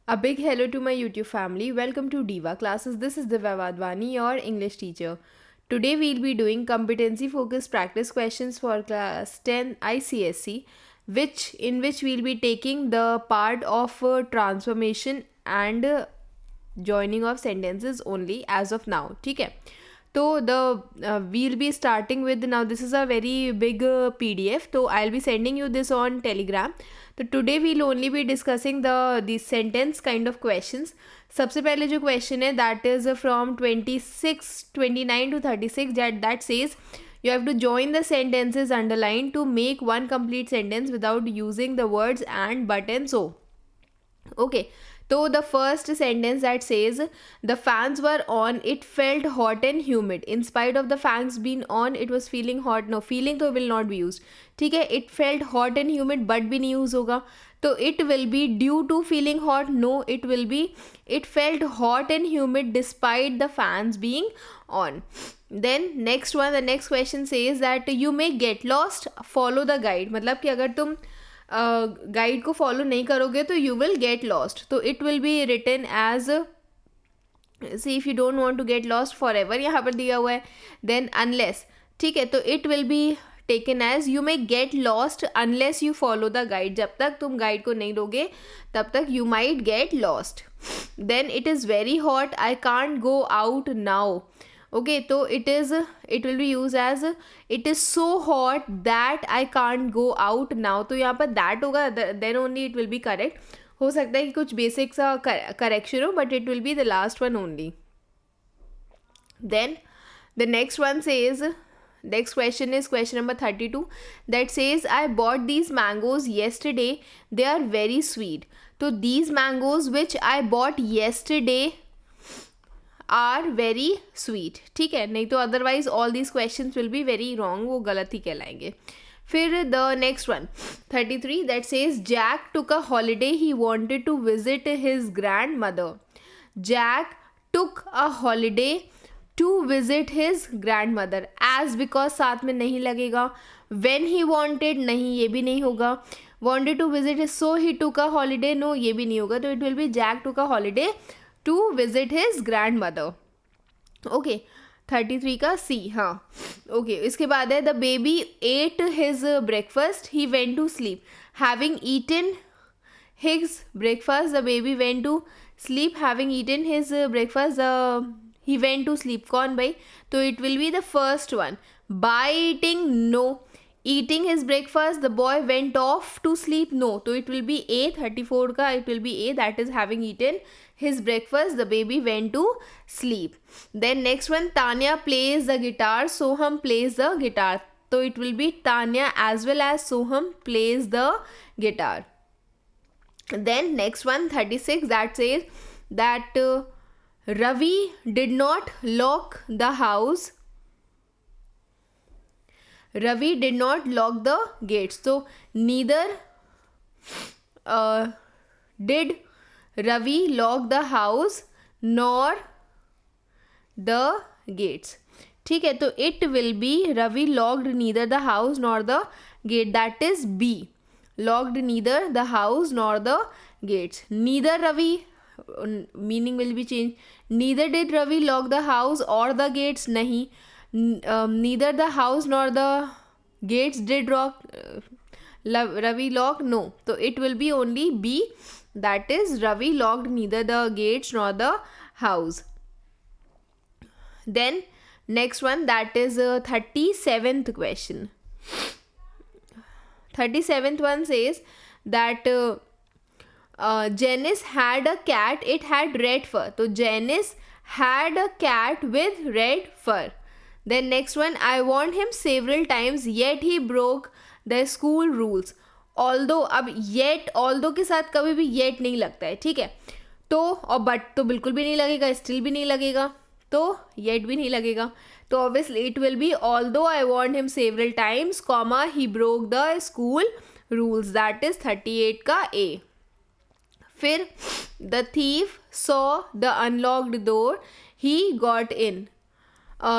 A big hello to my YouTube family. Welcome to Diva Classes. This is Divya Vadvani, your English teacher. Today we'll be doing competency focused practice questions for class 10 ICSE, which we'll be taking the part of transformation and joining of sentences only as of now. ठीक है. So we'll be starting with now. This is a very big PDF. So I'll be sending you this on Telegram. तो today we'll only be discussing the sentence kind of questions. सबसे पहले जो question है that is from 29 to 36 that says you have to join the sentences underlined to make one complete sentence without using the words and but and so. Okay. So the first sentence that says the fans were on, it felt hot and humid. In spite of the fans being on, it was feeling hot. No, feeling तो will not be used. ठीक है, it felt hot and humid but भी नहीं use होगा. तो it will be due to feeling hot. No, it will be it felt hot and humid despite the fans being on. Then next one, the next question says that you may get lost, follow the guide. मतलब कि अगर तुम guide को follow नहीं करोगे तो you will get lost. तो it will be written as C if you don't want to get lost forever, यहाँ पर दिया हुआ है. देन अनलेस, ठीक है, तो it will be taken as you may get lost unless you follow the guide. जब तक तुम गाइड को नहीं लोगे तब तक you might get lost. Then it is very hot, I can't go out now. Okay, तो it will be use as it is so hot that I can't go out now. तो यहाँ पर that होगा, then only it will be correct. हो सकता है कि कुछ बेसिक सा करेक्शन हो, but it will be the last one only. Then the next one says, next question is question number 32 that says I bought these mangoes yesterday, they are very sweet. So these mangoes which I bought yesterday are very sweet. ठीक है, नहीं तो otherwise all these questions will be very wrong, वो गलत ही कहलाएंगे. फिर the next one 33 that says Jack took a holiday, he wanted to visit his grandmother. Jack took a holiday to visit his grandmother. as because साथ में नहीं लगेगा. when he wanted नहीं, ये भी नहीं होगा. wanted to visit his, so he took a holiday, no, ये भी नहीं होगा. तो it will be Jack took a holiday to visit his grandmother. Okay, 33 का सी. हाँ, ओके, इसके बाद है the baby ate his breakfast, he went to sleep. Having eaten his breakfast the baby went to sleep. Having eaten his breakfast he went to sleep. कौन भाई? तो it will be the first one. By eating, no. Eating his breakfast, the boy went off to sleep, no. तो it will be A. 34 का it will be A, that is having eaten his breakfast, the baby went to sleep. Then next one, Tanya plays the guitar, Soham plays the guitar. तो it will be Tanya as well as Soham plays the guitar. Then next one 36 that says that Ravi did not lock the house. Ravi did not lock the gates. So neither did Ravi lock the house nor the gates. ठीक है, तो it will be Ravi locked neither the house nor the gate. That is B. Locked neither the house nor the gates. Neither Ravi, meaning will be changed. Neither did Ravi lock the house or the gates. नहीं. Neither the house nor the gates did Ravi lock. No. So it will be only B. That is Ravi locked neither the gates nor the house. Then next one, that is 37th question. 37th one says that Janice had a cat, it had red fur. तो Janice had a cat with red fur. Then next one, I warned him several times yet he broke the school rules. Although, अब yet although के साथ कभी भी yet नहीं लगता है, ठीक है. तो और but तो बिल्कुल भी नहीं लगेगा, still भी नहीं लगेगा, तो yet भी नहीं लगेगा. तो obviously it will be although I warned him several times, comma he broke the school rules. That is 38 का A. फिर the thief saw the unlocked door, he got in.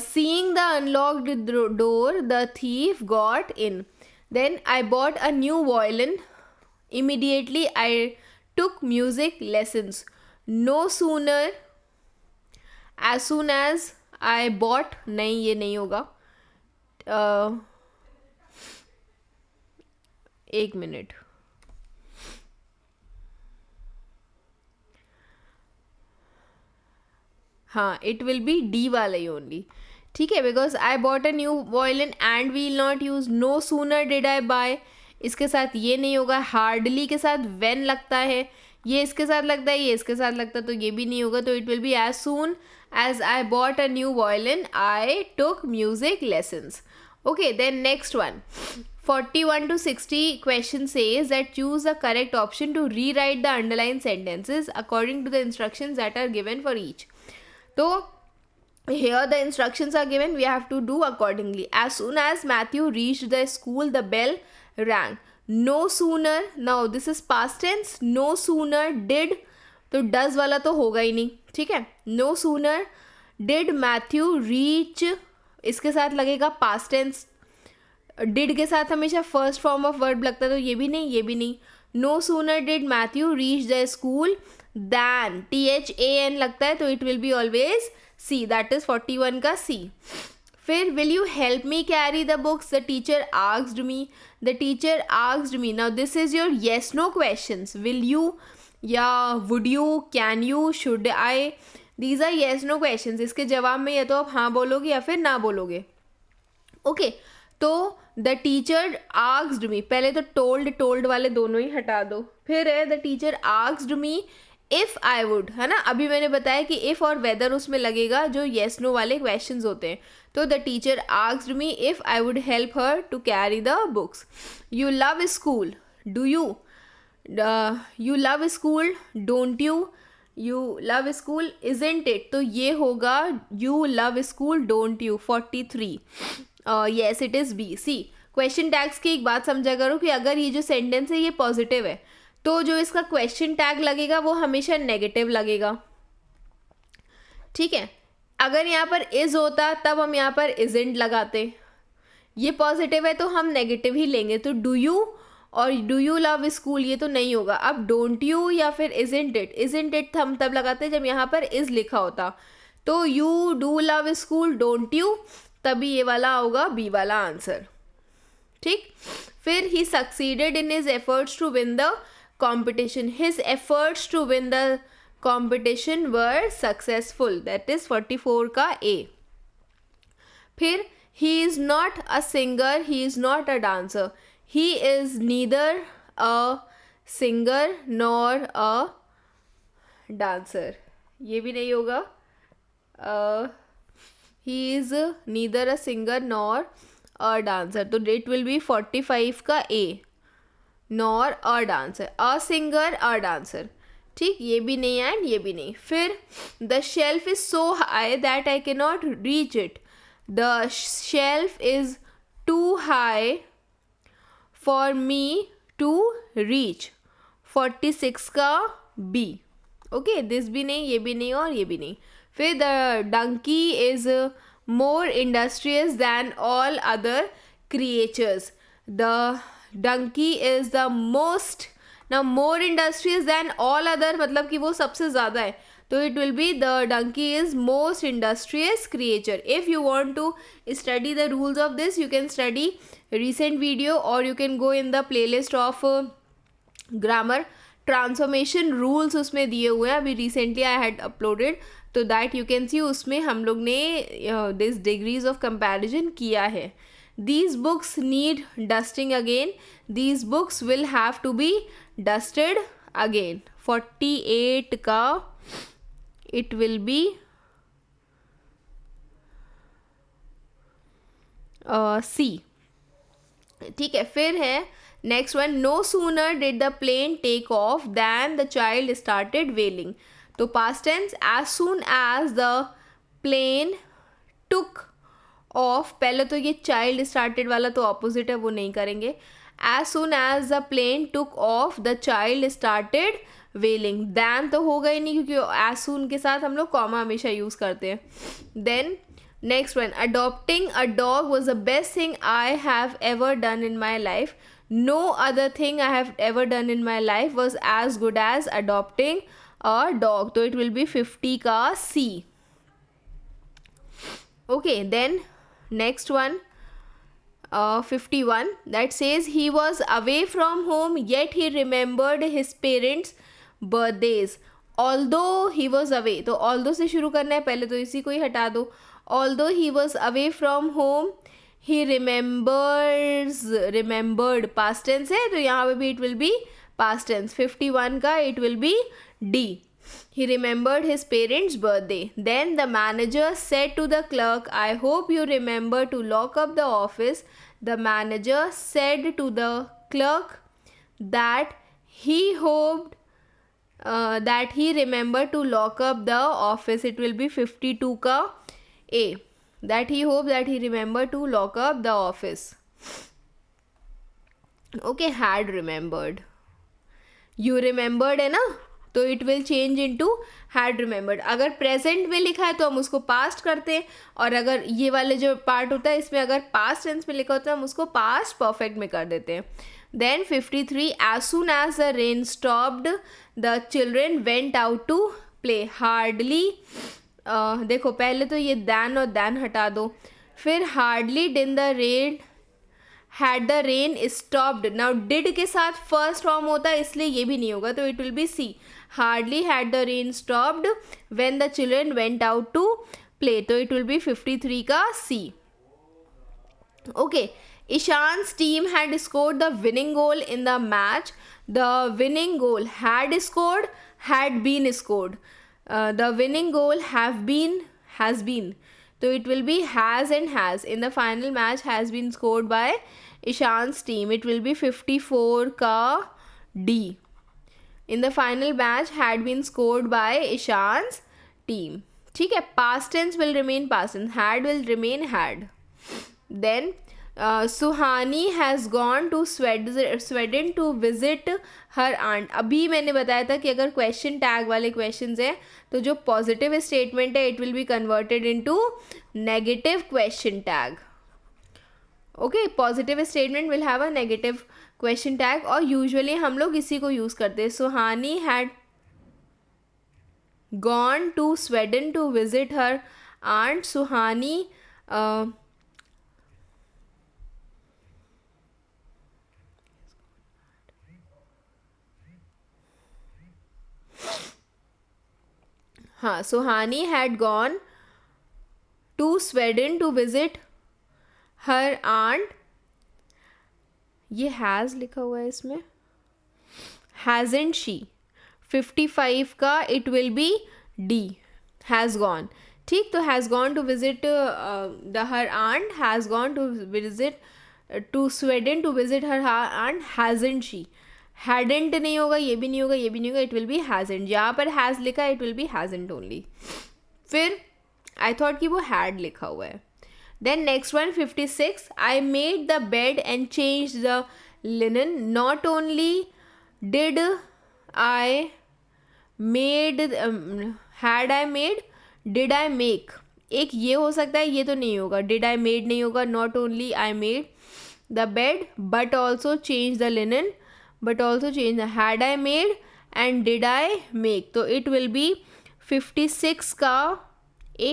Seeing the unlocked door, the thief got in. Then I bought a new violin. Immediately I took music lessons. No sooner, as soon as I bought, नहीं ये नहीं होगा. एक minute. हाँ, it will be D वाला ही only. ठीक है, because I bought a new violin and will not use. No sooner did I buy, इसके साथ ये नहीं होगा. हार्डली के साथ वेन लगता है, ये इसके साथ लगता है, ये इसके साथ लगता है, तो ये भी नहीं होगा. तो it will be as soon as I bought a new violin I took music lessons. Okay, then next one. 41 to 60 question says that choose the correct option to rewrite the underlined sentences according to the instructions that are given for each. So here the instructions are given, we have to do accordingly. As soon as Matthew reached the school, the bell rang. No sooner, now this is past tense, no sooner did, तो does वाला तो होगा ही नहीं. ठीक है, no sooner did Matthew reach, इसके साथ लगेगा पास्ट टेंस. डिड के साथ हमेशा फर्स्ट फॉर्म ऑफ वर्ब लगता है, तो ये भी नहीं, ये भी नहीं. No sooner did Matthew reach the school than, THAN लगता है, तो it will be always C. That is 41 का सी. फिर will you help me carry the books, the teacher asked me. The teacher asked me. Now this is your yes no questions. Will you या would you, can you, should I, these are yes no questions. इसके जवाब में या तो आप हाँ बोलोगे या फिर ना बोलोगे. ओके, तो द टीचर आस्क्ड मी, पहले तो टोल्ड वाले दोनों ही हटा दो. फिर है the teacher asked me if I would, है ना. अभी मैंने बताया कि इफ़ और वेदर उसमें लगेगा जो येस नो वाले क्वेश्चंस होते हैं. तो the teacher asked me if I would help her to carry the books. You love school, do you, you love school, don't you, you love school, isn't it, तो ये होगा you love school don't you. 43 yes it is B. C, question tags की एक बात समझा करो कि अगर ये जो सेंटेंस है ये पॉजिटिव है, तो जो इसका क्वेश्चन टैग लगेगा वो हमेशा नेगेटिव लगेगा. ठीक है, अगर यहाँ पर इज़ होता तब हम यहाँ पर इजंट लगाते. ये पॉजिटिव है तो हम नेगेटिव ही लेंगे. तो डू यू और डू यू लव स्कूल ये तो नहीं होगा. अब डोंट यू या फिर इजंट इट हम तब लगाते हैं जब यहाँ पर इज़ लिखा होता. तो you do love school don't you, तभी ये वाला होगा बी वाला आंसर. ठीक. फिर he succeeded in his efforts to win the competition. His efforts to win the competition were successful. That is 44 का ए. फिर he is not a singer, he is not a dancer. He is neither a singer nor a dancer. ये भी नहीं होगा. He is neither a singer nor a dancer. तो it will be 45 का A. Nor a dancer. A singer, a dancer. ठीक, ये भी नहीं एंड ये भी नहीं. फिर the shelf is so high that I cannot reach it. The shelf is too high for me to reach. 46 का B. ओके, दिस भी नहीं, ये भी नहीं और ये भी नहीं. फिर the donkey is more industrious than all other creatures. The donkey is the most, ना more industrious than all other मतलब कि वो सबसे ज़्यादा है, तो it will be the donkey is most industrious creature. If you want to study the rules of this, you can study recent video or you can go in the playlist of grammar. Transformation rules उसमें दिए हुए हैं, अभी recently I had uploaded, तो that you can see उसमें हम लोग ने दिस डिग्रीज ऑफ कंपैरिजन किया है. These books need dusting again. These books will have to be dusted again. 48 का इट विल बी सी. ठीक है, फिर है next one. No sooner did the plane take off than the child started wailing. तो past tense, as soon as the plane took off, पहले तो ये child started वाला तो ऑपोजिट है, वो नहीं करेंगे. As soon as the plane took off the child started wailing. Then तो होगा ही नहीं क्योंकि एज सून के साथ हम लोग कॉमा हमेशा यूज़ करते हैं. Then next one, adopting a dog was the best thing I have ever done in my life. No other thing I have ever done in my life was as good as adopting a dog. तो it will be 50 का C. Okay, then next one, 51, that says he was away from home yet he remembered his parents birthdays. Although he was away, तो although से शुरू करना है, पहले तो इसी को ही हटा दो. Although he was away from home he remembered past tense है, तो यहाँ पे भी it will be past tense. 51 का it will be D. He remembered his parents' birthday. Then the manager said to the clerk, I hope you remember to lock up the office. The manager said to the clerk that he hoped that he remembered to lock up the office. It will be 52 ka A. That he hoped that he remembered to lock up the office. Okay, had remembered. You remembered है ना, तो it will change into had remembered. अगर present में लिखा है तो हम उसको पास्ट करते हैं, और अगर ये वाले जो पार्ट होता है इसमें अगर पास्ट टेंस में लिखा होता है हम उसको पास्ट परफेक्ट में कर देते हैं. Then 53, as soon as the rain stopped the children went out to play. Hardly, देखो पहले तो ये दैन और दैन हटा दो, फिर हार्डली डिन the rain had the rain stopped. Now did के साथ फर्स्ट फॉर्म होता है इसलिए ये भी नहीं होगा, तो it will be C. Hardly had the rain stopped when the children went out to play. तो it will be 53 का C. Okay, Ishan's team had scored the winning goal in the match. The winning goal had scored, had been scored. The winning goal have been, has been. So it will be has and has. In the final match has been scored by Ishan's team. It will be 54 ka D. In the final match had been scored by Ishan's team. ठीक है, past tense will remain past tense, had will remain had. Then Suhani has gone to Sweden to visit her aunt. अभी मैंने बताया था कि अगर question tag वाले questions हैं तो जो पॉजिटिव स्टेटमेंट है it will be converted into negative question tag. Okay, positive statement will have a negative question tag, और यूजुअली हम लोग इसी को यूज़ करते हैं. Suhani had gone to Sweden to visit her aunt. Suhani हाँ, Suhani had gone to Sweden to visit her aunt. ये has लिखा हुआ है इसमें, हैज़न्ट शी. 55 का it will be D, has gone. ठीक, तो has gone to visit the her aunt, has gone to visit to Sweden to visit her aunt, hasn't she. Hadn't नहीं होगा, ये भी नहीं होगा, ये भी नहीं होगा, इट विल बी हैजेंट. जहाँ पर हैज़ लिखा है it will be hasn't only. फिर आई थॉट कि वो हैड लिखा हुआ है. Then next one 56, I made the bed and change the linen. Not only did I made, had I made, did I make. एक ये हो सकता है, ये तो नहीं होगा, डिड आई मेड नहीं होगा. Not only I made the bed but also change the linen, but also change the had I made and did I make. तो it will be 56 का A.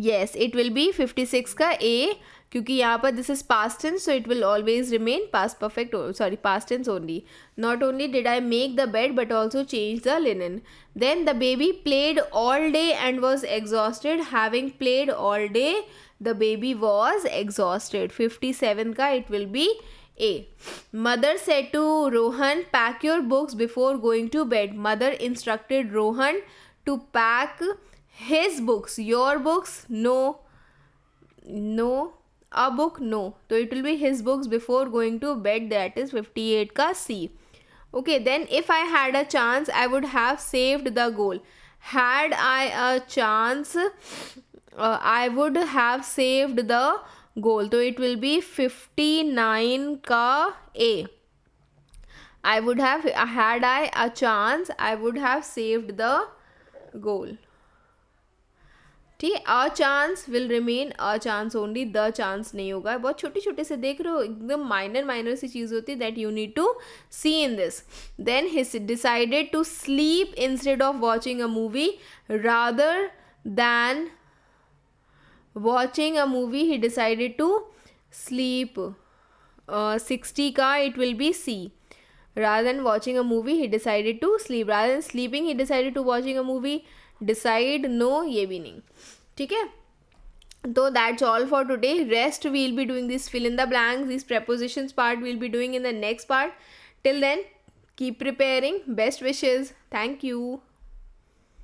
Yes, it will be 56 का A, क्योंकि यहाँ पर this is past tense, so it will always remain past perfect, sorry, past tense only. Not only did I make the bed but also change the linen. Then the baby played all day and was exhausted. Having played all day, the baby was exhausted. 57 का it will be A. Mother said to Rohan, pack your books before going to bed. Mother instructed Rohan to pack his books. Your books? No. No. A book? No. So it will be his books before going to bed. That is 58 ka C. Okay, then if I had a chance, I would have saved the goal. Had I a chance, I would have saved the goal. तो it will be 59 का A. I would have, had I a chance, I would have saved the goal. ठीक है, a chance will remain a chance only, the chance नहीं होगा. बहुत छोटे छोटे से देख रहे हो, एकदम माइनर माइनर सी चीज़ होती है that you need to see in this. Then he decided to sleep instead of watching a movie rather than watching a movie. He decided to sleep. 60 का it will be C. Rather than watching a movie, he decided to sleep. Rather than sleeping, he decided to watching a movie. Decide, no, ये भी नहीं. ठीक है, तो that's all for today. Rest we'll be doing this fill in the blanks, these prepositions part we'll be doing in the next part. Till then, keep preparing. Best wishes. Thank you.